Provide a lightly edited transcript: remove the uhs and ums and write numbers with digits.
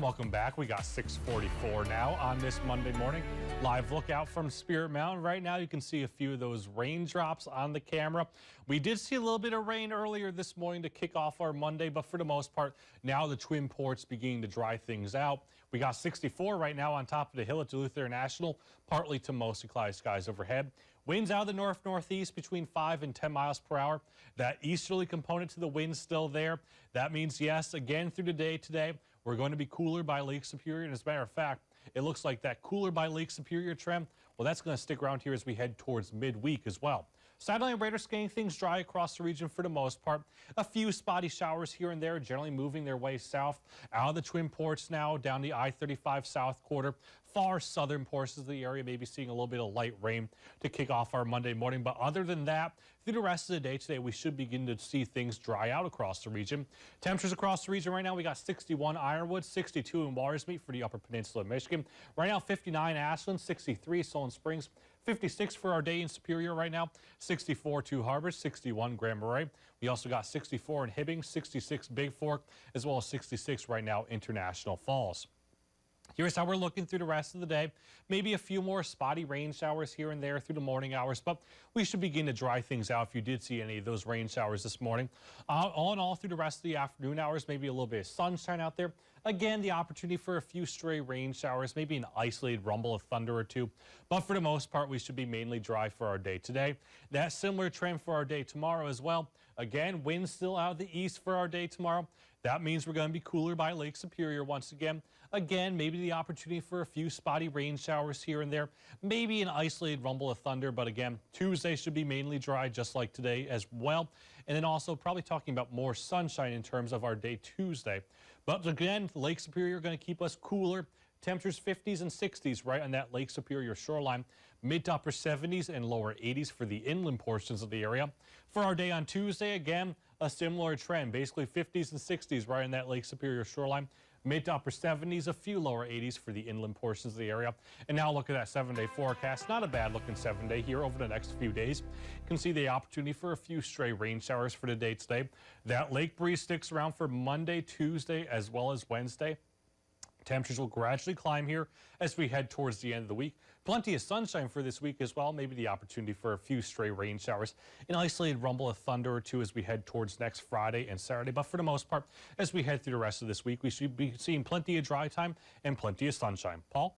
Welcome back. We got 6:44 now on this Monday morning. Live lookout from Spirit Mountain. Right now you can see a few of those raindrops on the camera. We did see a little bit of rain earlier this morning to kick off our Monday, but for the most part, now the Twin Ports beginning to dry things out. We got 64 right now on top of the hill at Duluth International, partly to mostly cloudy skies overhead. Winds out of the north-northeast between 5 and 10 miles per hour. That easterly component to the wind still there. That means, yes, again through the day today, we're going to be cooler by Lake Superior. And as a matter of fact, it looks like that cooler by Lake Superior trend, well, that's going to stick around here as we head towards midweek as well. Satellite and radar scanning things dry across the region for the most part. A few spotty showers here and there, generally moving their way south out of the Twin Ports now down the I-35 south quarter. Far southern portions of the area, maybe seeing a little bit of light rain to kick off our Monday morning. But other than that, through the rest of the day today, we should begin to see things dry out across the region. Temperatures across the region right now, we got 61 Ironwood, 62 in Watersmeet for the Upper Peninsula of Michigan. Right now, 59 Ashland, 63 Solon Springs, 56 for our day in Superior right now, 64 Two Harbors, 61 Grand Marais. We also got 64 in Hibbing, 66 Big Fork, as well as 66 right now International Falls. Here's how we're looking through the rest of the day. Maybe a few more spotty rain showers here and there through the morning hours, but we should begin to dry things out if you did see any of those rain showers this morning. All in all, through the rest of the afternoon hours, maybe a little bit of sunshine out there. Again, the opportunity for a few stray rain showers, maybe an isolated rumble of thunder or two. But for the most part, we should be mainly dry for our day today. That similar trend for our day tomorrow as well. Again, winds still out of the east for our day tomorrow. That means we're going to be cooler by Lake Superior once again. Again, maybe the opportunity for a few spotty rain showers here and there. Maybe an isolated rumble of thunder, but again, Tuesday should be mainly dry just like today as well. And then also probably talking about more sunshine in terms of our day Tuesday. But again, Lake Superior going to keep us cooler. Temperatures 50s and 60s right on that Lake Superior shoreline. Mid to upper 70s and lower 80s for the inland portions of the area. For our day on Tuesday, again, a similar trend. Basically 50s and 60s right on that Lake Superior shoreline. Mid to upper 70s, a few lower 80s for the inland portions of the area. And now look at that 7-day forecast. Not a bad looking 7-day here over the next few days. You can see the opportunity for a few stray rain showers for the day today. That lake breeze sticks around for Monday, Tuesday, as well as Wednesday. Temperatures will gradually climb here as we head towards the end of the week. Plenty of sunshine for this week as well. Maybe the opportunity for a few stray rain showers. An isolated rumble of thunder or two as we head towards next Friday and Saturday. But for the most part, as we head through the rest of this week, we should be seeing plenty of dry time and plenty of sunshine. Paul?